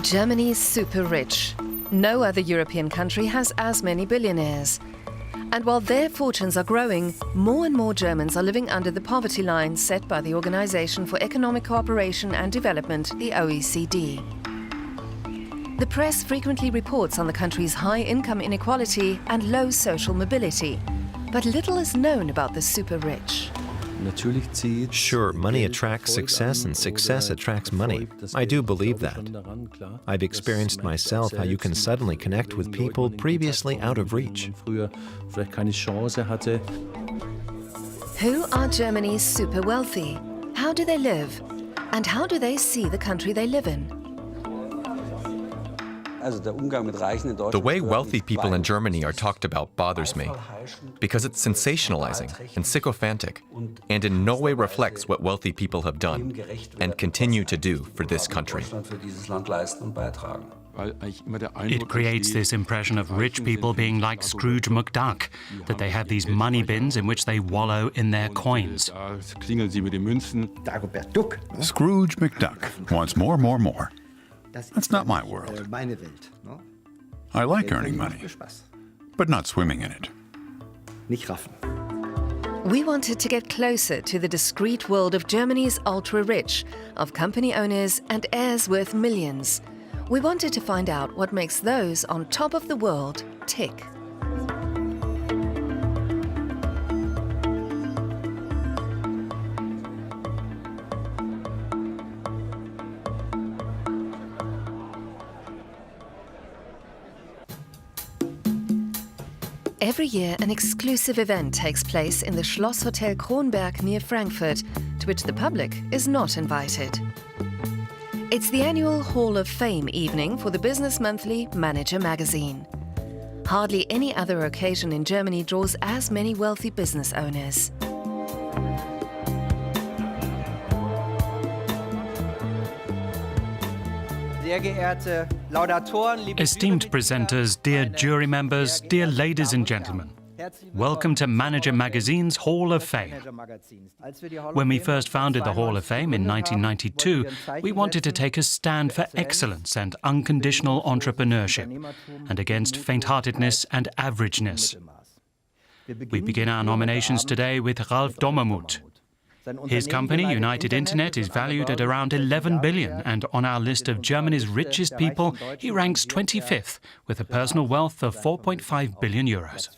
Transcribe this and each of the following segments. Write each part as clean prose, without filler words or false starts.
Germany's super rich. No other European country has as many billionaires. And while their fortunes are growing, more and more Germans are living under the poverty line set by the Organization for Economic Cooperation and Development, the OECD. The press frequently reports on the country's high income inequality and low social mobility. But little is known about the super rich. Sure, money attracts success and success attracts money. I do believe that. I've experienced myself how you can suddenly connect with people previously out of reach. Who are Germany's super wealthy? How do they live? And how do they see the country they live in? The way wealthy people in Germany are talked about bothers me, because it's sensationalizing and sycophantic, and in no way reflects what wealthy people have done and continue to do for this country. It creates this impression of rich people being like Scrooge McDuck, that they have these money bins in which they wallow in their coins. Scrooge McDuck wants more, more, more. That's not my world. I like earning money, but not swimming in it. We wanted to get closer to the discreet world of Germany's ultra-rich, of company owners and heirs worth millions. We wanted to find out what makes those on top of the world tick. Every year, an exclusive event takes place in the Schloss Hotel Kronberg near Frankfurt, to which the public is not invited. It's the annual Hall of Fame evening for the business monthly Magazin. Hardly any other occasion in Germany draws as many wealthy business owners. Esteemed presenters, dear jury members, dear ladies and gentlemen, welcome to Manager Magazin's Hall of Fame. When we first founded the Hall of Fame in 1992, we wanted to take a stand for excellence and unconditional entrepreneurship, and against faint-heartedness and averageness. We begin our nominations today with Ralph Dommermuth. His company, United Internet, is valued at around 11 billion, and on our list of Germany's richest people, he ranks 25th, with a personal wealth of 4.5 billion euros.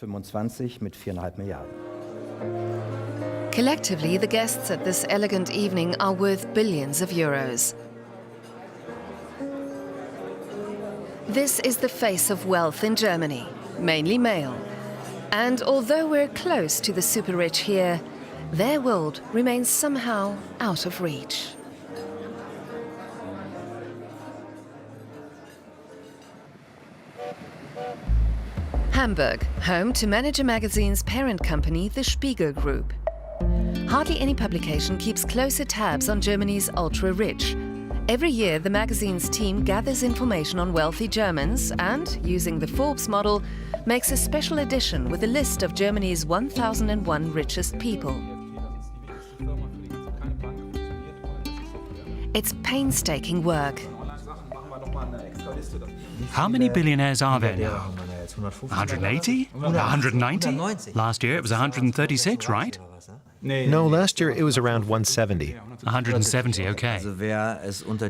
Collectively, the guests at this elegant evening are worth billions of euros. This is the face of wealth in Germany, mainly male. And although we're close to the super rich here, their world remains somehow out of reach. Hamburg, home to Manager Magazin's parent company, the Spiegel Group. Hardly any publication keeps closer tabs on Germany's ultra-rich. Every year, the magazine's team gathers information on wealthy Germans and, using the Forbes model, makes a special edition with a list of Germany's 1001 richest people. It's painstaking work. How many billionaires are there now? 180? 190? Last year it was 136, right? No, last year it was around 170. 170, okay.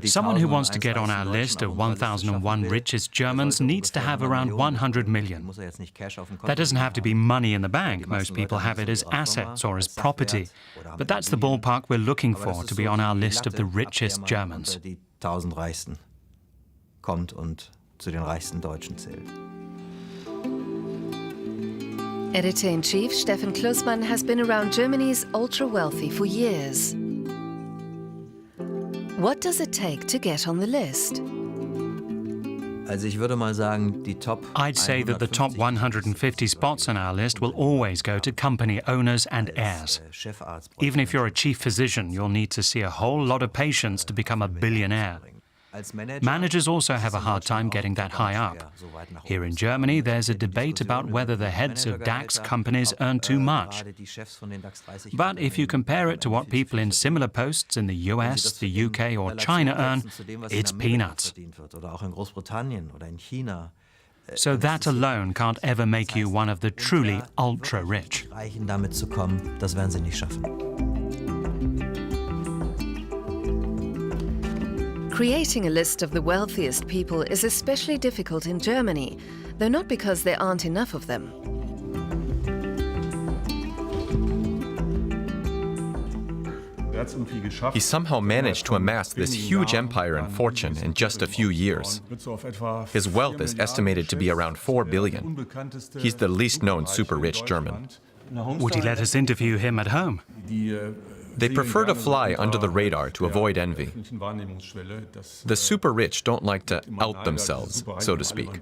Someone who wants to get on our list of 1001 richest Germans needs to have around 100 million. That doesn't have to be money in the bank. Most people have it as assets or as property. But that's the ballpark we're looking for to be on our list of the richest Germans. Editor-in-Chief Steffen Klussmann has been around Germany's ultra-wealthy for years. What does it take to get on the list? I'd say that the top 150 spots on our list will always go to company owners and heirs. Even if you're a chief physician, you'll need to see a whole lot of patients to become a billionaire. Managers also have a hard time getting that high up. Here in Germany, there's a debate about whether the heads of DAX companies earn too much. But if you compare it to what people in similar posts in the US, the UK or China earn, it's peanuts. So that alone can't ever make you one of the truly ultra-rich. Creating a list of the wealthiest people is especially difficult in Germany, though not because there aren't enough of them. He somehow managed to amass this huge empire and fortune in just a few years. His wealth is estimated to be around 4 billion. He's the least known super-rich German. Would he let us interview him at home? They prefer to fly under the radar to avoid envy. The super-rich don't like to out themselves, so to speak.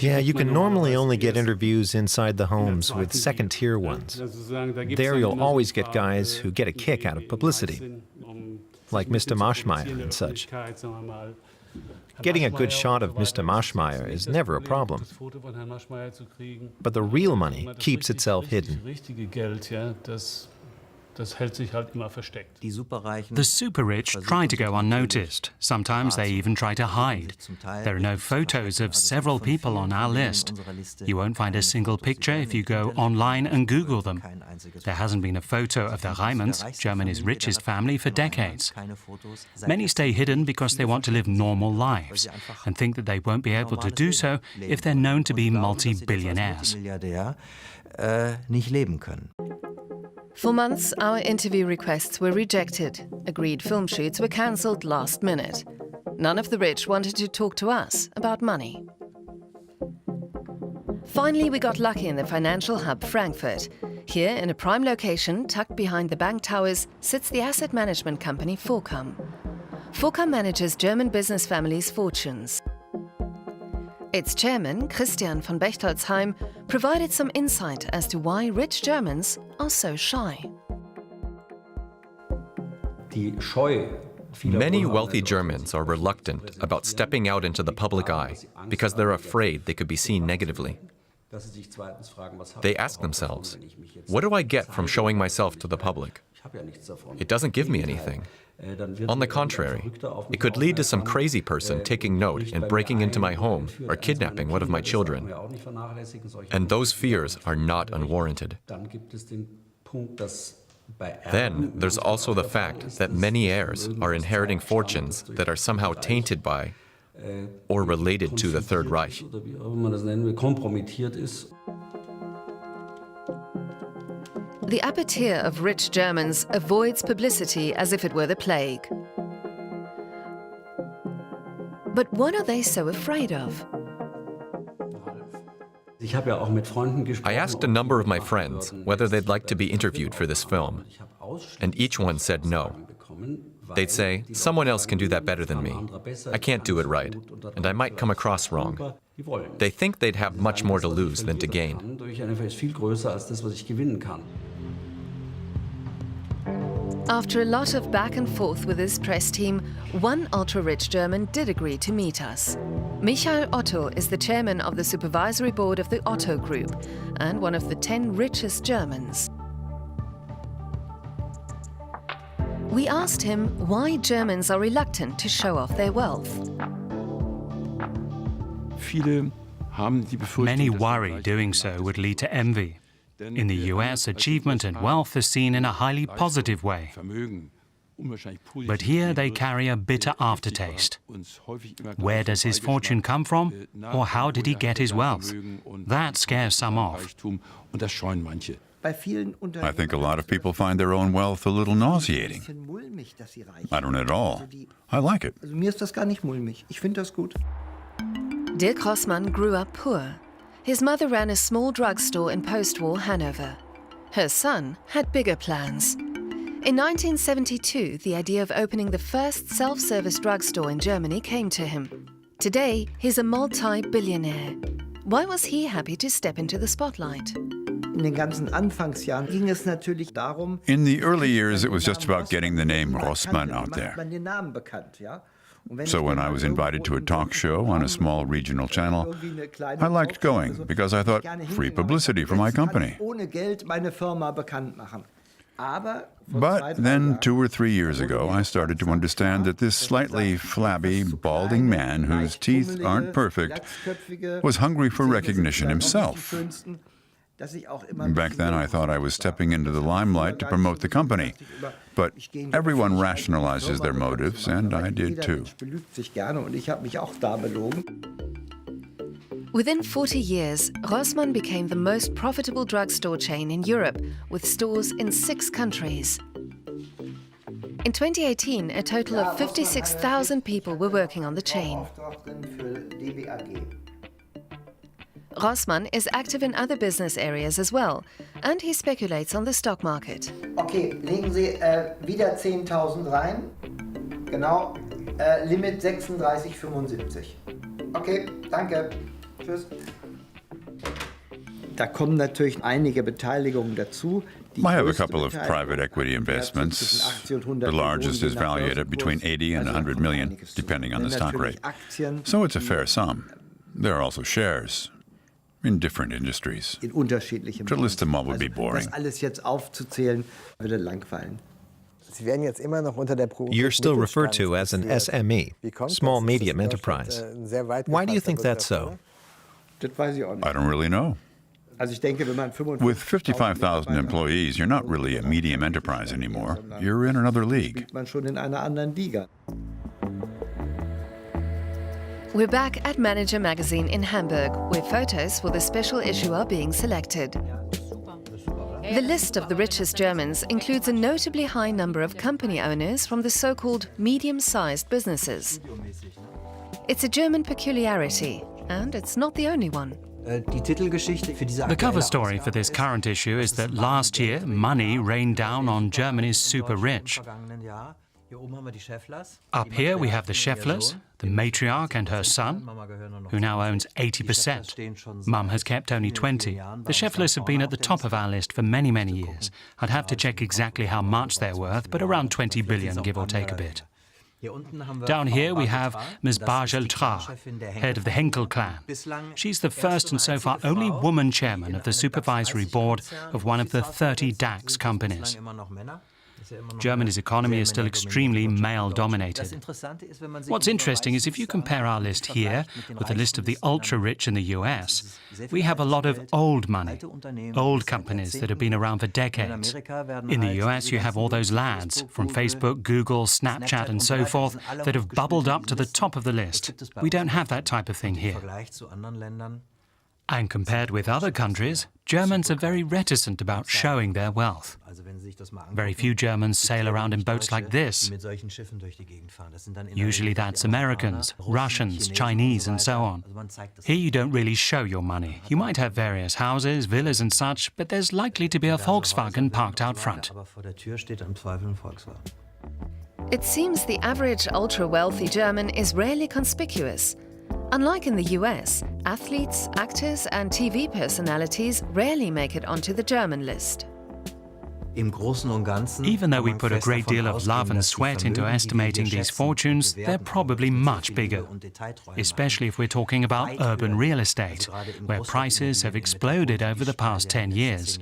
Yeah, you can normally only get interviews inside the homes with second-tier ones. There you'll always get guys who get a kick out of publicity, like Mr. Maschmeyer and such. Getting a good shot of Mr. Maschmeyer is never a problem. But the real money keeps itself hidden. The super-rich try to go unnoticed. Sometimes they even try to hide. There are no photos of several people on our list. You won't find a single picture if you go online and Google them. There hasn't been a photo of the Reimanns, Germany's richest family, for decades. Many stay hidden because they want to live normal lives and think that they won't be able to do so if they're known to be multi-billionaires. For months, our interview requests were rejected. Agreed film shoots were cancelled last minute. None of the rich wanted to talk to us about money. Finally, we got lucky in the financial hub Frankfurt. Here, in a prime location, tucked behind the bank towers, sits the asset management company Focam. Focam manages German business families' fortunes. Its chairman, Christian von Bechtolzheim, provided some insight as to why rich Germans are so shy. Many wealthy Germans are reluctant about stepping out into the public eye because they're afraid they could be seen negatively. They ask themselves, what do I get from showing myself to the public? It doesn't give me anything. On the contrary, it could lead to some crazy person taking note and breaking into my home or kidnapping one of my children. And those fears are not unwarranted. Then there's also the fact that many heirs are inheriting fortunes that are somehow tainted by or related to the Third Reich. The upper tier of rich Germans avoids publicity as if it were the plague. But what are they so afraid of? I asked a number of my friends whether they'd like to be interviewed for this film, and each one said no. They'd say, someone else can do that better than me. I can't do it right, and I might come across wrong. They think they'd have much more to lose than to gain. After a lot of back and forth with his press team, one ultra-rich German did agree to meet us. Michael Otto is the chairman of the supervisory board of the Otto Group and one of the 10 richest Germans. We asked him why Germans are reluctant to show off their wealth. Many worry doing so would lead to envy. In the US, achievement and wealth are seen in a highly positive way. But here they carry a bitter aftertaste. Where does his fortune come from? Or how did he get his wealth? That scares some off. I think a lot of people find their own wealth a little nauseating. I don't at all. I like it. Dirk Rossmann grew up poor. His mother ran a small drugstore in post-war Hanover. Her son had bigger plans. In 1972, the idea of opening the first self-service drugstore in Germany came to him. Today, he's a multi-billionaire. Why was he happy to step into the spotlight? In the early years, it was just about getting the name Rossmann out there. So when I was invited to a talk show on a small regional channel, I liked going because I thought, free publicity for my company. But then 2 or 3 years ago, I started to understand that this slightly flabby, balding man whose teeth aren't perfect was hungry for recognition himself. Back then, I thought I was stepping into the limelight to promote the company. But everyone rationalizes their motives, and I did too. Within 40 years, Rossmann became the most profitable drugstore chain in Europe, with stores in 6 countries. In 2018, a total of 56,000 people were working on the chain. Rossmann is active in other business areas as well, and he speculates on the stock market. Okay, legen Sie wieder 10.000 rein. Genau, Limit 36,75. Okay, danke. Tschüss. Da kommen natürlich einige Beteiligungen dazu. I have a couple of private equity investments. The largest is valued at between 80 and 100 million, depending on the stock rate. So it's a fair sum. There are also shares in different industries. To list them all would be boring. You're still referred to as an SME, small medium enterprise. Why do you think that's so? I don't really know. With 55,000 employees, you're not really a medium enterprise anymore. You're in another league. We're back at Manager Magazin in Hamburg, where photos for the special issue are being selected. The list of the richest Germans includes a notably high number of company owners from the so-called medium-sized businesses. It's a German peculiarity, and it's not the only one. The cover story for this current issue is that last year, money rained down on Germany's super rich. Up here we have the Schäfflers, the matriarch and her son, who now owns 80%. Mum has kept only 20. The Schäfflers have been at the top of our list for many, many years. I'd have to check exactly how much they're worth, but around 20 billion, give or take a bit. Down here we have Ms. Bargel-Tra, head of the Henkel clan. She's the first and so far only woman chairman of the supervisory board of one of the 30 DAX companies. Germany's economy is still extremely male-dominated. What's interesting is if you compare our list here with the list of the ultra-rich in the US, we have a lot of old money, old companies that have been around for decades. In the US, you have all those lads from Facebook, Google, Snapchat and so forth that have bubbled up to the top of the list. We don't have that type of thing here. And compared with other countries, Germans are very reticent about showing their wealth. Very few Germans sail around in boats like this. Usually that's Americans, Russians, Chinese and so on. Here you don't really show your money. You might have various houses, villas and such, but there's likely to be a Volkswagen parked out front. It seems the average ultra-wealthy German is rarely conspicuous. Unlike in the US, athletes, actors and TV personalities rarely make it onto the German list. Even though we put a great deal of love and sweat into estimating these fortunes, they're probably much bigger, especially if we're talking about urban real estate, where prices have exploded over the past 10 years.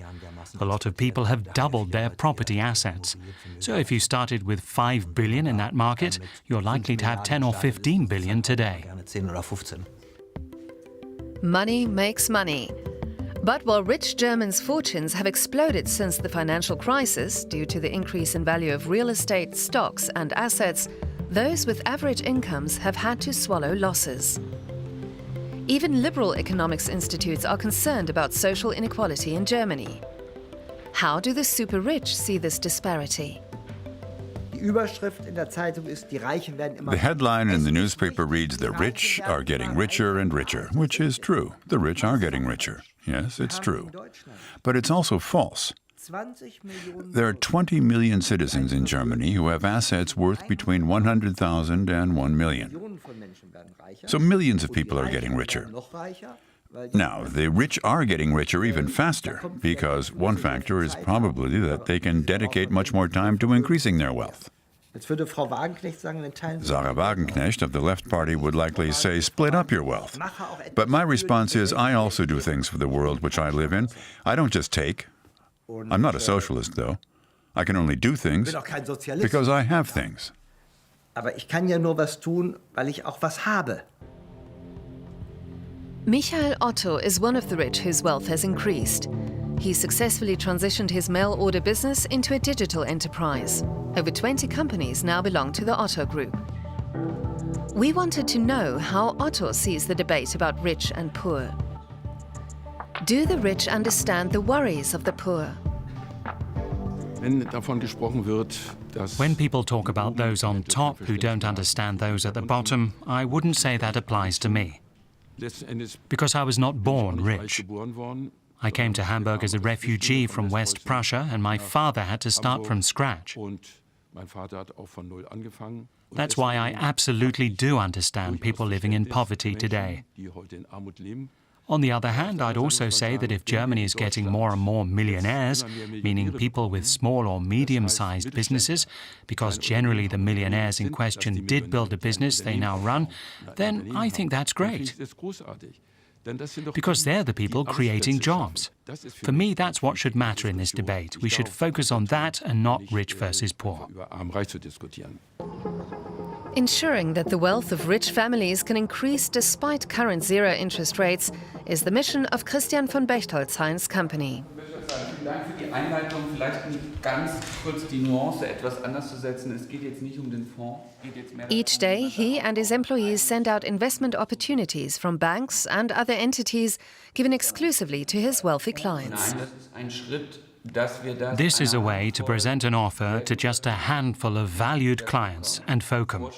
A lot of people have doubled their property assets. So if you started with 5 billion in that market, you're likely to have 10 or 15 billion today. Money makes money. But while rich Germans' fortunes have exploded since the financial crisis due to the increase in value of real estate, stocks and assets, those with average incomes have had to swallow losses. Even liberal economics institutes are concerned about social inequality in Germany. How do the super rich see this disparity? The headline in the newspaper reads, "The rich are getting richer and richer," which is true. The rich are getting richer. Yes, it's true. But it's also false. There are 20 million citizens in Germany who have assets worth between 100,000 and 1 million. So millions of people are getting richer. Now, the rich are getting richer even faster, because one factor is probably that they can dedicate much more time to increasing their wealth. Sarah Wagenknecht of the Left Party would likely say, split up your wealth. But my response is, I also do things for the world which I live in. I don't just take. I'm not a socialist, though. I can only do things because I have things. Aber ich kann ja nur was tun, weil ich auch was habe. Michael Otto is one of the rich whose wealth has increased. He successfully transitioned his mail-order business into a digital enterprise. Over 20 companies now belong to the Otto Group. We wanted to know how Otto sees the debate about rich and poor. Do the rich understand the worries of the poor? When people talk about those on top who don't understand those at the bottom, I wouldn't say that applies to me. Because I was not born rich. I came to Hamburg as a refugee from West Prussia, and my father had to start from scratch. That's why I absolutely do understand people living in poverty today. On the other hand, I'd also say that if Germany is getting more and more millionaires, meaning people with small or medium-sized businesses, because generally the millionaires in question did build a business they now run, then I think that's great. Because they're the people creating jobs. For me, that's what should matter in this debate. We should focus on that and not rich versus poor. Ensuring that the wealth of rich families can increase despite current zero interest rates is the mission of Christian von Bechtolzheim's company. Vielen Dank für die Einleitung. Vielleicht ganz kurz die Nuance etwas anders zu setzen. Es geht jetzt nicht den Fonds. Each day, he and his employees send out investment opportunities from banks and other entities given exclusively to his wealthy clients. Nein, das ist ein Schritt. This is a way to present an offer to just a handful of valued clients and FOCUM.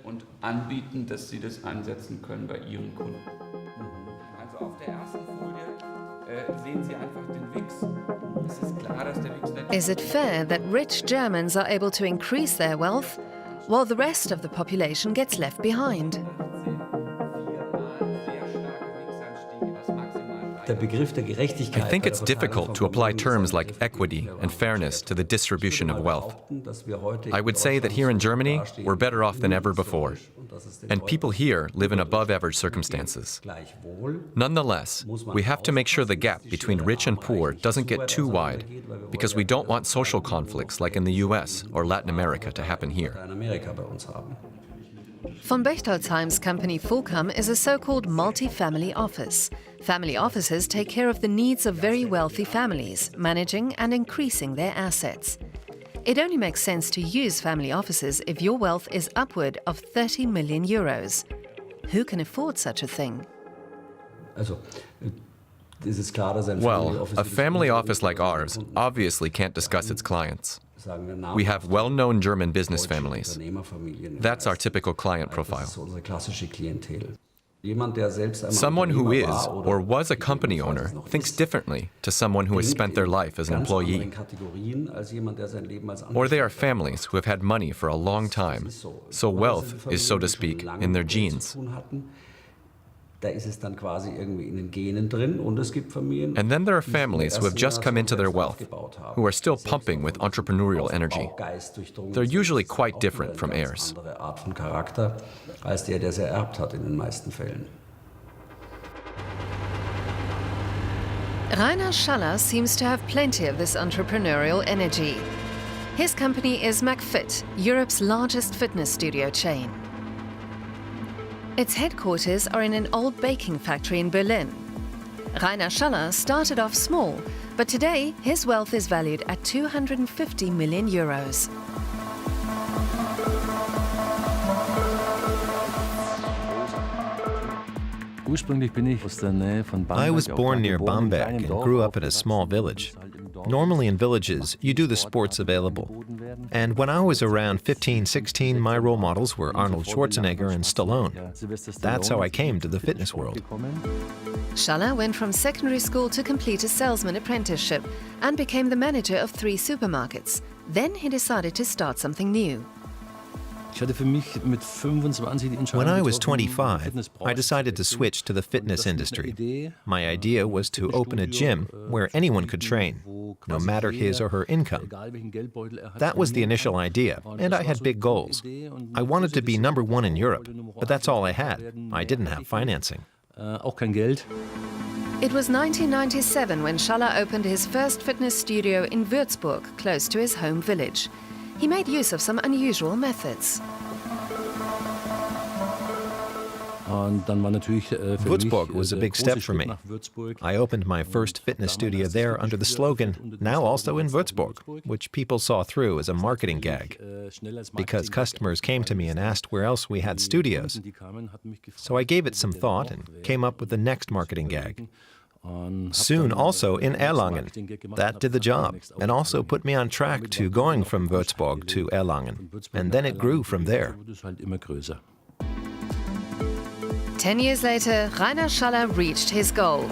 Und anbieten, dass sie das einsetzen können bei ihren Kunden. Also auf der ersten Folie sehen Sie einfach den WIX. Es ist klar, dass der WIX nicht. Is it fair that rich Germans are able to increase their wealth while the rest of the population gets left behind? I think it's difficult to apply terms like equity and fairness to the distribution of wealth. I would say that here in Germany, we're better off than ever before, and people here live in above-average circumstances. Nonetheless, we have to make sure the gap between rich and poor doesn't get too wide, because we don't want social conflicts like in the US or Latin America to happen here. Von Bechtolzheim's company FOCUM is a so-called multi-family office. Family offices take care of the needs of very wealthy families, managing and increasing their assets. It only makes sense to use family offices if your wealth is upward of 30 million euros. Who can afford such a thing? Well, a family office like ours obviously can't discuss its clients. We have well-known German business families. That's our typical client profile. Someone who is or was a company owner thinks differently to someone who has spent their life as an employee. Or they are families who have had money for a long time, so wealth is, so to speak, in their genes. And then there are families who have just come into their wealth, who are still pumping with entrepreneurial energy. They're usually quite different from heirs. Rainer Schaller seems to have plenty of this entrepreneurial energy. His company is McFit, Europe's largest fitness studio chain. Its headquarters are in an old baking factory in Berlin. Rainer Schaller started off small, but today his wealth is valued at 250 million euros. I was born near Bamberg and grew up in a small village. Normally in villages, you do the sports available. And when I was around 15, 16, my role models were Arnold Schwarzenegger and Stallone. That's how I came to the fitness world. Schaller went from secondary school to complete a salesman apprenticeship and became the manager of 3 supermarkets. Then he decided to start something new. When I was 25, I decided to switch to the fitness industry. My idea was to open a gym where anyone could train, no matter his or her income. That was the initial idea, and I had big goals. I wanted to be #1 in Europe, but that's all I had. I didn't have financing. It was 1997 when Schaller opened his first fitness studio in Würzburg, close to his home village. He made use of some unusual methods. Würzburg was a big step for me. I opened my first fitness studio there under the slogan, "Now also in Würzburg," which people saw through as a marketing gag, because customers came to me and asked where else we had studios. So I gave it some thought and came up with the next marketing gag. Soon also in Erlangen. That did the job, and also put me on track to going from Würzburg to Erlangen. And then it grew from there. 10 years later, Rainer Schaller reached his goal.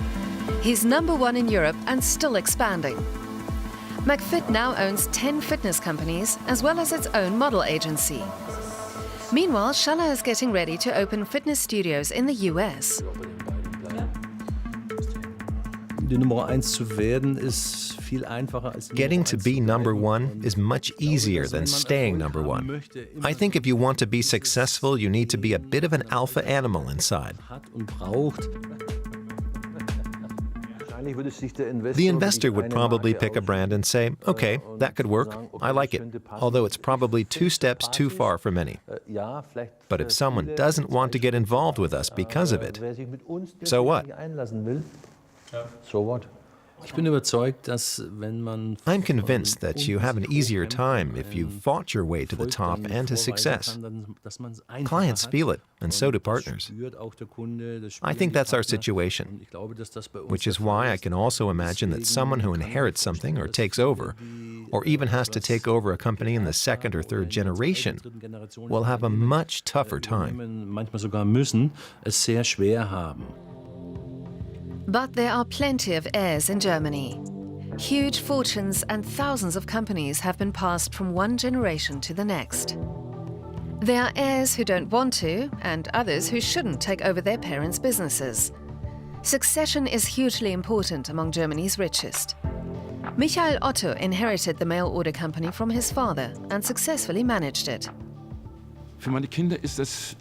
He's #1 in Europe and still expanding. McFit now owns 10 fitness companies as well as its own model agency. Meanwhile, Schaller is getting ready to open fitness studios in the US. Getting to be #1 is much easier than staying #1. I think if you want to be successful, you need to be a bit of an alpha animal inside. The investor would probably pick a brand and say, "Okay, that could work. I like it," although it's probably 2 steps too far for many. But if someone doesn't want to get involved with us because of it, so what? I'm convinced that you have an easier time if you've fought your way to the top and to success. Clients feel it, and so do partners. I think that's our situation, which is why I can also imagine that someone who inherits something or takes over, or even has to take over a company in the 2nd or 3rd generation, will have a much tougher time. But there are plenty of heirs in Germany. Huge fortunes and thousands of companies have been passed from one generation to the next. There are heirs who don't want to, and others who shouldn't take over their parents' businesses. Succession is hugely important among Germany's richest. Michael Otto inherited the mail order company from his father and successfully managed it.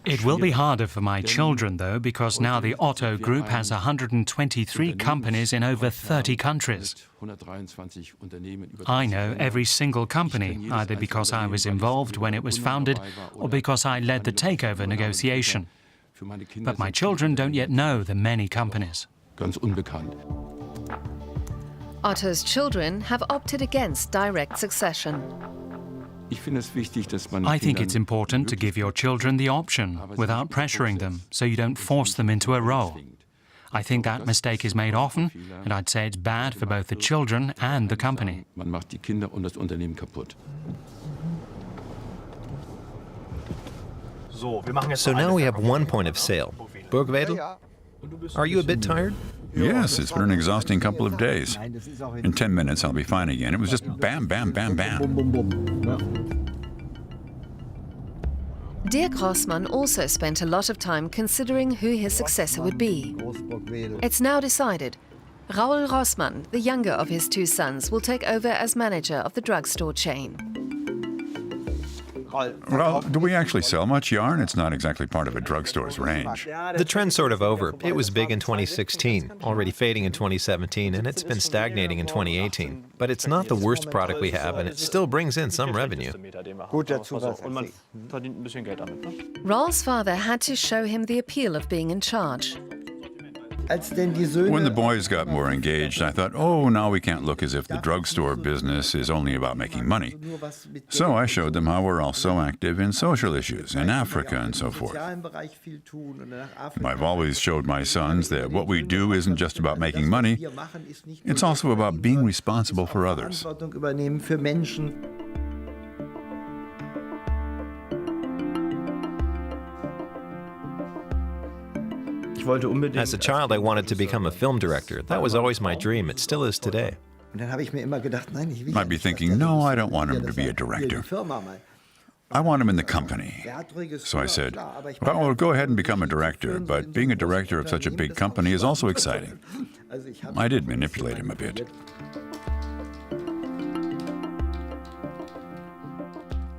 It will be harder for my children, though, because now the Otto Group has 123 companies in over 30 countries. I know every single company, either because I was involved when it was founded or because I led the takeover negotiation. But my children don't yet know the many companies. Otto's children have opted against direct succession. I think it's important to give your children the option without pressuring them, so you don't force them into a role. I think that mistake is made often, and I'd say it's bad for both the children and the company. So now we have one point of sale. Burgwedel, are you a bit tired? Yes, it's been an exhausting couple of days. In 10 minutes, I'll be fine again. It was just bam, bam, bam, bam. Dirk Rossmann also spent a lot of time considering who his successor would be. It's now decided. Rainer Rossmann, the younger of his 2 sons, will take over as manager of the drugstore chain. Well, do we actually sell much yarn? It's not exactly part of a drugstore's range. The trend's sort of over. It was big in 2016, already fading in 2017, and it's been stagnating in 2018. But it's not the worst product we have, and it still brings in some revenue. Raul's father had to show him the appeal of being in charge. When the boys got more engaged, I thought, oh, now we can't look as if the drugstore business is only about making money. So I showed them how we're also active in social issues, in Africa and so forth. I've always showed my sons that what we do isn't just about making money, it's also about being responsible for others. As a child, I wanted to become a film director. That was always my dream. It still is today. I'd be thinking, no, I don't want him to be a director. I want him in the company. So I said, well, go ahead and become a director, but being a director of such a big company is also exciting. I did manipulate him a bit.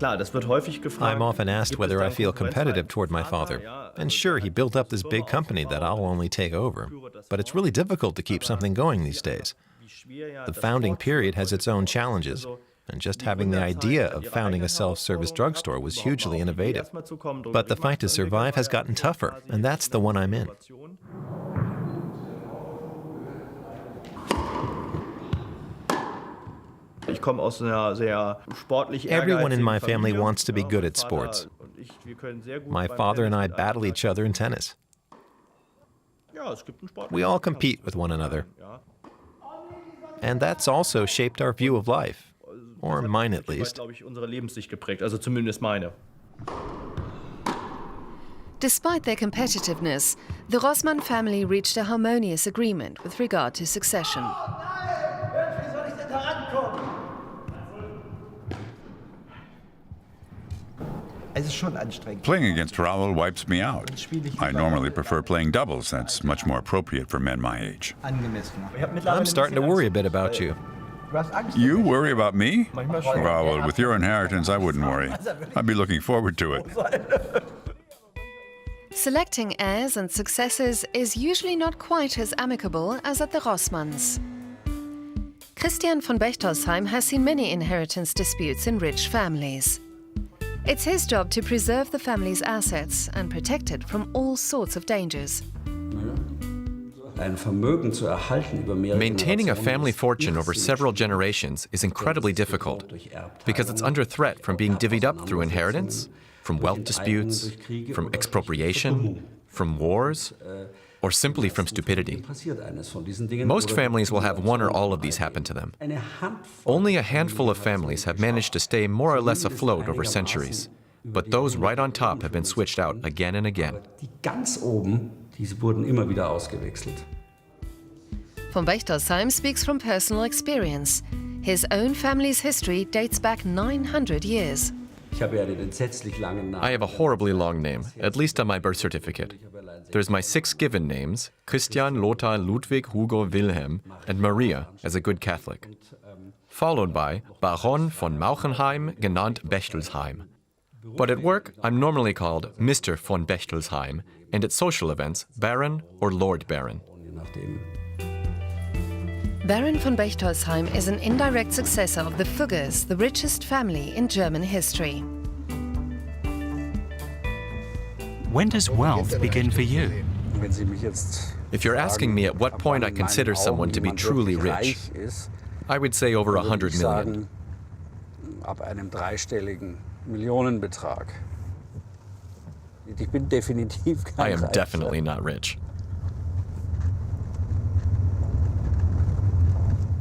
I'm often asked whether I feel competitive toward my father. And sure, he built up this big company that I'll only take over. But it's really difficult to keep something going these days. The founding period has its own challenges. And just having the idea of founding a self-service drugstore was hugely innovative. But the fight to survive has gotten tougher, and that's the one I'm in. Everyone in my family wants to be good at sports. My father and I battle each other in tennis. We all compete with one another. And that's also shaped our view of life, or mine at least. Despite their competitiveness, the Rossmann family reached a harmonious agreement with regard to succession. Playing against Raoul wipes me out. I normally prefer playing doubles. That's much more appropriate for men my age. I'm starting to worry a bit about you. You worry about me? Raoul, with your inheritance, I wouldn't worry. I'd be looking forward to it. Selecting heirs and successors is usually not quite as amicable as at the Rossmanns. Christian von Bechtolsheim has seen many inheritance disputes in rich families. It's his job to preserve the family's assets and protect it from all sorts of dangers. Maintaining a family fortune over several generations is incredibly difficult because it's under threat from being divvied up through inheritance, from wealth disputes, from expropriation, from wars, or simply from stupidity. Most families will have one or all of these happen to them. Only a handful of families have managed to stay more or less afloat over centuries, but those right on top have been switched out again and again. Von Bechtolsheim speaks from personal experience. His own family's history dates back 900 years. I have a horribly long name, at least on my birth certificate. There's my 6 given names, Christian, Lothar, Ludwig, Hugo, Wilhelm, and Maria as a good Catholic, followed by Baron von Mauchenheim, genannt Bechtolsheim. But at work, I'm normally called Mr. von Bechtolsheim, and at social events, Baron or Lord Baron. Baron von Bechtolsheim is an indirect successor of the Fuggers, the richest family in German history. When does wealth begin for you? If you're asking me at what point I consider someone to be truly rich, I would say over 100 million. I am definitely not rich.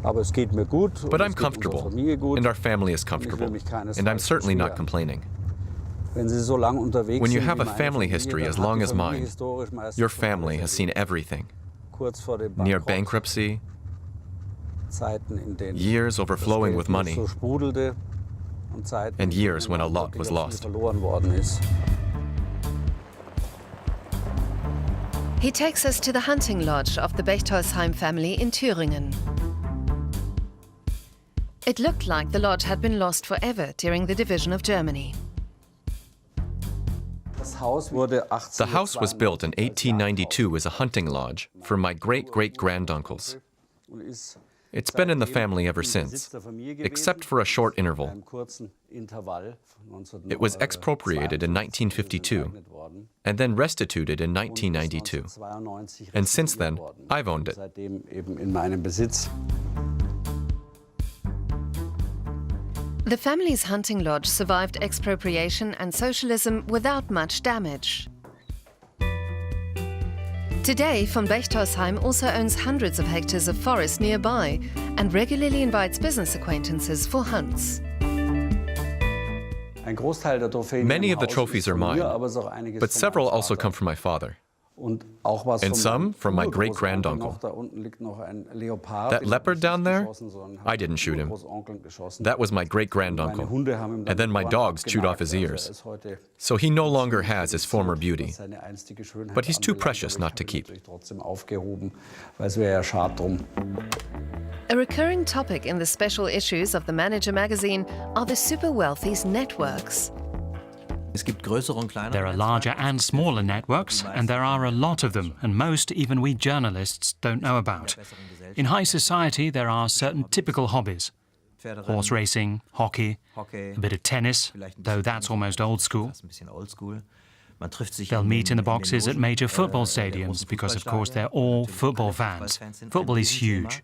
But I'm comfortable, and our family is comfortable, and I'm certainly not complaining. When you have a family history as long as mine, your family has seen everything. Near bankruptcy, years overflowing with money, and years when a lot was lost. He takes us to the hunting lodge of the Bechtolsheim family in Thüringen. It looked like the lodge had been lost forever during the division of Germany. The house was built in 1892 as a hunting lodge for my great-great-granduncles. It's been in the family ever since, except for a short interval. It was expropriated in 1952 and then restituted in 1992. And since then, I've owned it. The family's hunting lodge survived expropriation and socialism without much damage. Today, von Bechtolsheim also owns hundreds of hectares of forest nearby and regularly invites business acquaintances for hunts. Many of the trophies are mine, but several also come from my father. and some from my great-granduncle. That leopard down there, I didn't shoot him. That was my great-granduncle. And then my dogs chewed off his ears. So he no longer has his former beauty. But he's too precious not to keep. A recurring topic in the special issues of the Manager magazine are the super wealthy's networks. There are larger and smaller networks, and there are a lot of them, and most, even we journalists, don't know about. In high society, there are certain typical hobbies. Horse racing, hockey, a bit of tennis, though that's almost old school. They'll meet in the boxes at major football stadiums, because of course they're all football fans. Football is huge.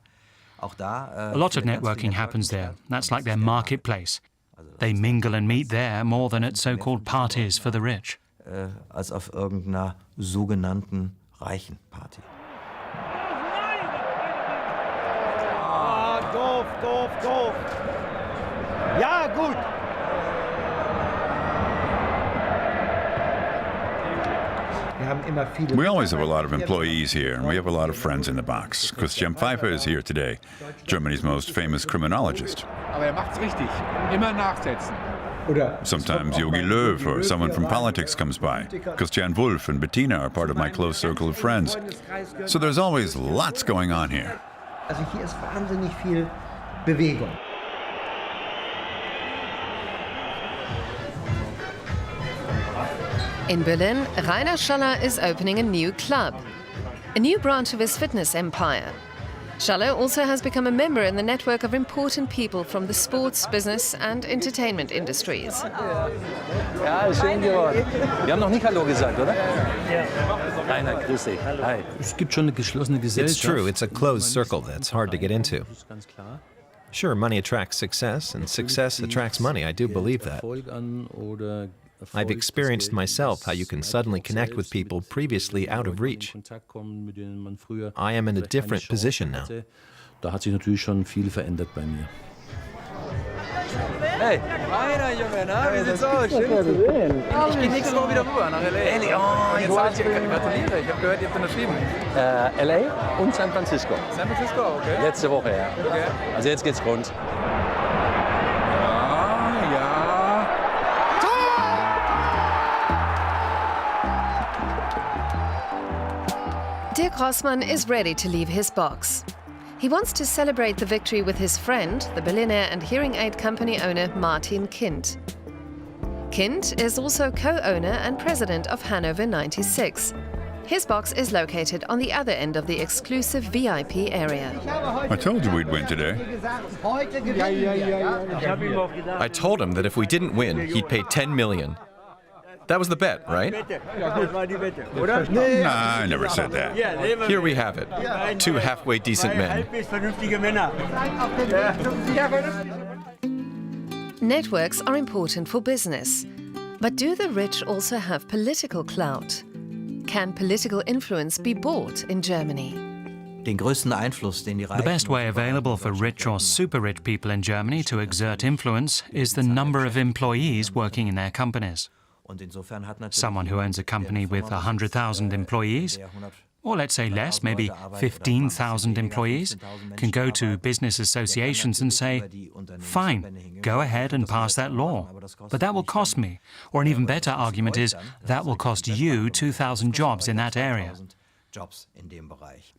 A lot of networking happens there. That's like their marketplace. They mingle and meet there more than at so-called parties for the rich. Als auf irgendeiner sogenannten reichen Party. Doof. Ja, gut. We always have a lot of employees here, and we have a lot of friends in the box. Christian Pfeiffer is here today, Germany's most famous criminologist. Aber macht's richtig. Immer nachsetzen. Sometimes Jogi Löw or someone from politics comes by. Christian Wulff and Bettina are part of my close circle of friends. So there's always lots going on here. Also hier ist wahnsinnig viel Bewegung. In Berlin, Rainer Schaller is opening a new club, a new branch of his fitness empire. Schaller also has become a member in the network of important people from the sports, business and entertainment industries. Ja, schön geworden. Wir haben noch nicht Hallo gesagt, oder? Ja. Rainer, grüß dich. Hi. It's true, it's a closed circle that's hard to get into. Sure, money attracts success, and success attracts money. I do believe that. I've experienced myself how you can suddenly connect with people previously out of reach. I am in a different position now. Hey, Rainer, Junge, na, wie sieht's aus? Schön, dich zu sehen. Ich gehe nächste Woche wieder rüber nach L.A. Ehrlich? Oh, jetzt sag ich dir, gratuliere. Ich habe gehört, ihr habt unterschrieben. L.A. und San Francisco. San Francisco, okay. Letzte Woche, ja. Okay. Also jetzt geht's rund. Dirk Rossmann is ready to leave his box. He wants to celebrate the victory with his friend, the billionaire and hearing aid company owner Martin Kind. Kind is also co-owner and president of Hanover 96. His box is located on the other end of the exclusive VIP area. I told you we'd win today. I told him that if we didn't win, he'd pay 10 million. That was the bet, right? Nah, I never said that. Here we have it. Two halfway decent men. Networks are important for business. But do the rich also have political clout? Can political influence be bought in Germany? The best way available for rich or super rich people in Germany to exert influence is the number of employees working in their companies. Someone who owns a company with 100,000 employees, or let's say less, maybe 15,000 employees, can go to business associations and say, fine, go ahead and pass that law, but that will cost me. Or an even better argument is, that will cost you 2,000 jobs in that area.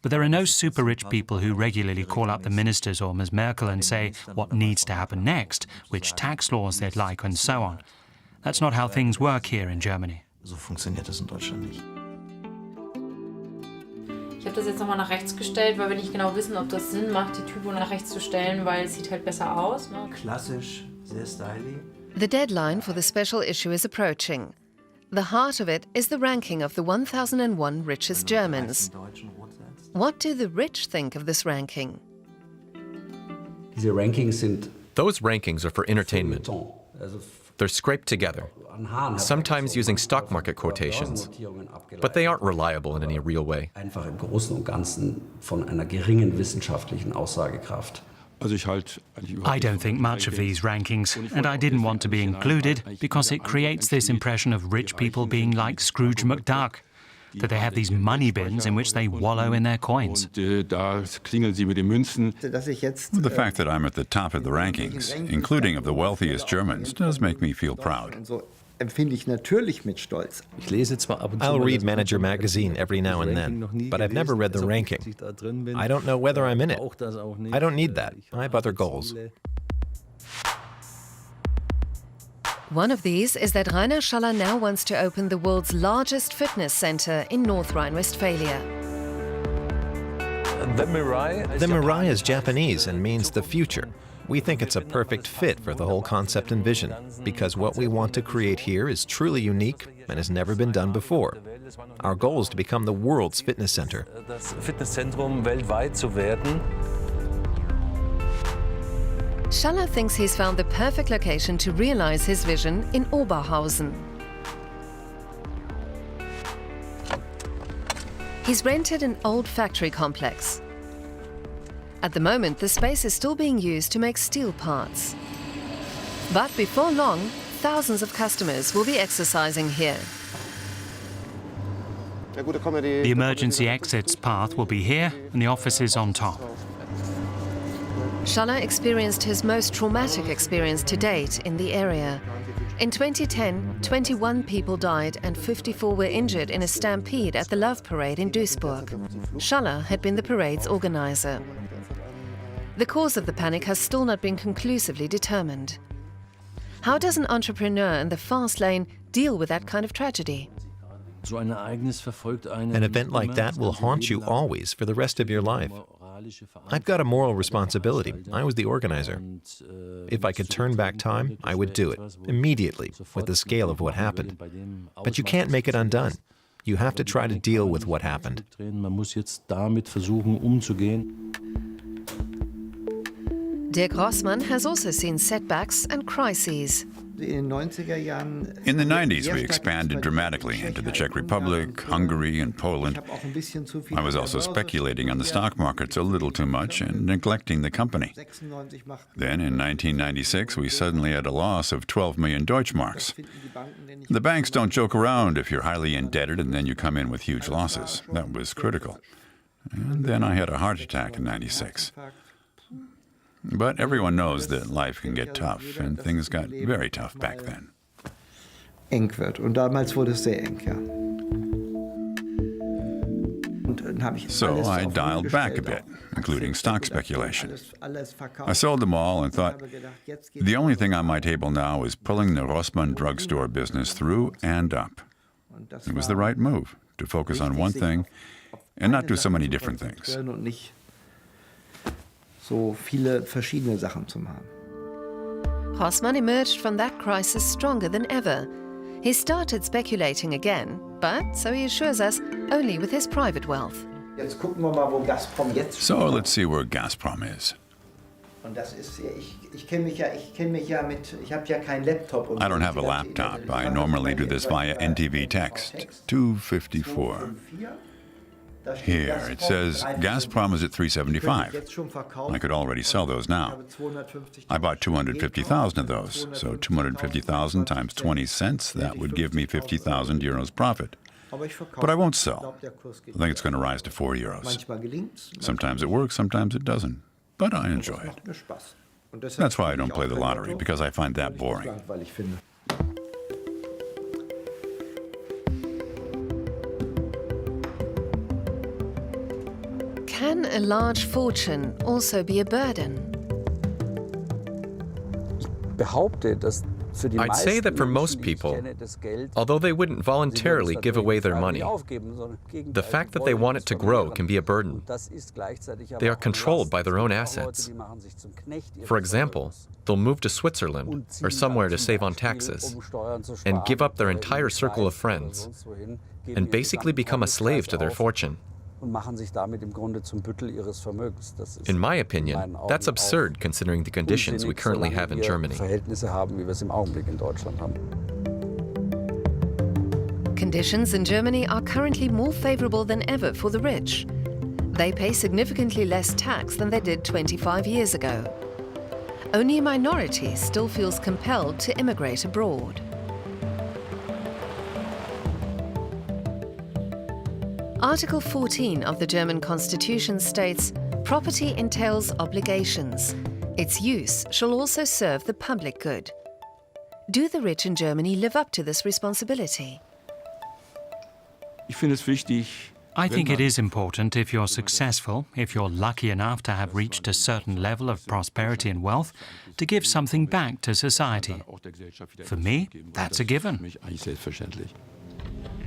But there are no super rich people who regularly call up the ministers or Ms. Merkel and say what needs to happen next, which tax laws they'd like, and so on. That's not how things work here in Germany. So funktioniert das in Deutschland nicht. Ich habe das jetzt nochmal nach rechts gestellt, weil wir nicht genau wissen, ob das Sinn macht, die Typo nach rechts zu stellen, weil es sieht halt besser aus. Ne? Klassisch, sehr stylisch. The deadline for the special issue is approaching. The heart of it is the ranking of the 1001 richest Germans. What do the rich think of this ranking? Those rankings are for entertainment. They're scraped together, sometimes using stock market quotations, but they aren't reliable in any real way. I don't think much of these rankings, and I didn't want to be included because it creates this impression of rich people being like Scrooge McDuck. that they have these money bins in which they wallow in their coins. The fact that I'm at the top of the rankings, including of the wealthiest Germans, does make me feel proud. I'll read Manager Magazin every now and then, but I've never read the ranking. I don't know whether I'm in it. I don't need that. I have other goals. One of these is that Rainer Schaller now wants to open the world's largest fitness center in North Rhine-Westphalia. The mirai is Japanese and means the future. We think it's a perfect fit for the whole concept and vision, because what we want to create here is truly unique and has never been done before. Our goal is to become the world's fitness center. Schaller thinks he's found the perfect location to realize his vision in Oberhausen. He's rented an old factory complex. At the moment, the space is still being used to make steel parts. But before long, thousands of customers will be exercising here. The emergency exits path will be here and the offices on top. Schaller experienced his most traumatic experience to date in the area. In 2010, 21 people died and 54 were injured in a stampede at the Love Parade in Duisburg. Schaller had been the parade's organizer. The cause of the panic has still not been conclusively determined. How does an entrepreneur in the fast lane deal with that kind of tragedy? An event like that will haunt you always for the rest of your life. I've got a moral responsibility. I was the organizer. If I could turn back time, I would do it, immediately, with the scale of what happened. But you can't make it undone. You have to try to deal with what happened. Dirk Rossmann has also seen setbacks and crises. In the 90s, we expanded dramatically into the Czech Republic, Hungary, and Poland. I was also speculating on the stock markets a little too much and neglecting the company. Then, in 1996, we suddenly had a loss of 12 million Deutschmarks. The banks don't joke around if you're highly indebted and then you come in with huge losses. That was critical. And then I had a heart attack in 96. But everyone knows that life can get tough, and things got very tough back then. Eng wird. Und damals wurde es sehr eng, ja. So I dialed back a bit, including stock speculation. I sold them all and thought, the only thing on my table now is pulling the Rossmann drugstore business through and up. It was the right move, to focus on one thing and not do so many different things. So viele verschiedene Sachen zu machen. Rossmann emerged from that crisis stronger than ever. He started speculating again, but, so he assures us, only with his private wealth. Jetzt gucken wir mal, wo Gazprom jetzt steht. So let's see where Gazprom is. Und das ist, ich kenne mich ja mit, ich habe ja keinen Laptop. I don't have a laptop. I normally do this via NTV text. 254. Here, it says Gazprom is at 375. I could already sell those now. I bought 250,000 of those, so 250,000 times 20 cents, that would give me 50,000 euros profit. But I won't sell. I think it's going to rise to 4 euros. Sometimes it works, sometimes it doesn't. But I enjoy it. That's why I don't play the lottery, because I find that boring. Can a large fortune also be a burden? I'd say that for most people, although they wouldn't voluntarily give away their money, the fact that they want it to grow can be a burden. They are controlled by their own assets. For example, they'll move to Switzerland or somewhere to save on taxes and give up their entire circle of friends and basically become a slave to their fortune. In my opinion, that's absurd considering the conditions we currently have in Germany. Conditions in Germany are currently more favorable than ever for the rich. They pay significantly less tax than they did 25 years ago. Only a minority still feels compelled to immigrate abroad. Article 14 of the German Constitution states, property entails obligations. Its use shall also serve the public good. Do the rich in Germany live up to this responsibility? I think it is important if you're successful, if you're lucky enough to have reached a certain level of prosperity and wealth, to give something back to society. For me, that's a given.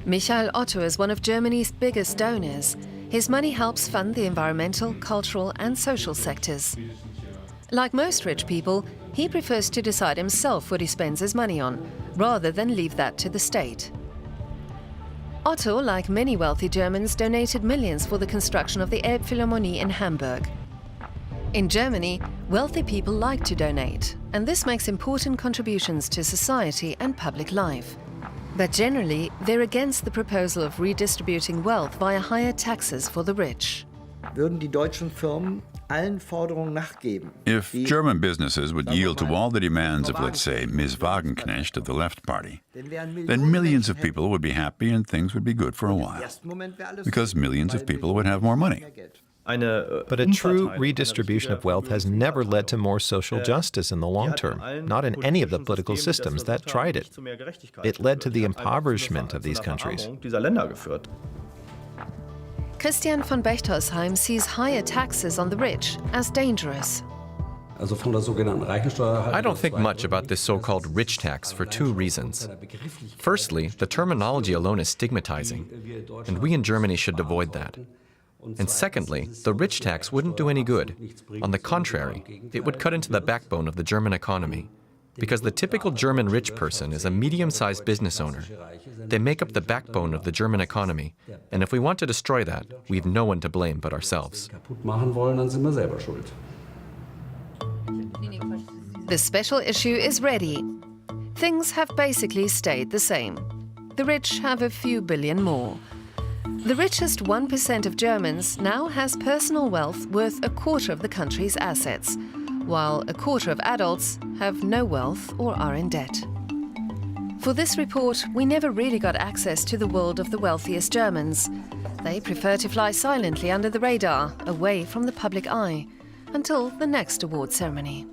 Michael Otto is one of Germany's biggest donors. His money helps fund the environmental, cultural and social sectors. Like most rich people, he prefers to decide himself what he spends his money on, rather than leave that to the state. Otto, like many wealthy Germans, donated millions for the construction of the Elbphilharmonie in Hamburg. In Germany, wealthy people like to donate, and this makes important contributions to society and public life. But generally, they're against the proposal of redistributing wealth via higher taxes for the rich. Würden die deutschen Firmen allen Forderungen nachgeben. If German businesses would yield to all the demands of, let's say, Ms. Wagenknecht of the Left Party, then millions of people would be happy and things would be good for a while, because millions of people would have more money. But a true redistribution of wealth has never led to more social justice in the long term, not in any of the political systems that tried it. It led to the impoverishment of these countries. Christian von Bechtolsheim sees higher taxes on the rich as dangerous. I don't think much about this so-called rich tax for two reasons. Firstly, the terminology alone is stigmatizing, and we in Germany should avoid that. And secondly, the rich tax wouldn't do any good. On the contrary, it would cut into the backbone of the German economy. Because the typical German rich person is a medium-sized business owner. They make up the backbone of the German economy, and if we want to destroy that, we've no one to blame but ourselves. The special issue is ready. Things have basically stayed the same. The rich have a few billion more. The richest 1% of Germans now has personal wealth worth a quarter of the country's assets, while a quarter of adults have no wealth or are in debt. For this report, we never really got access to the world of the wealthiest Germans. They prefer to fly silently under the radar, away from the public eye, until the next award ceremony.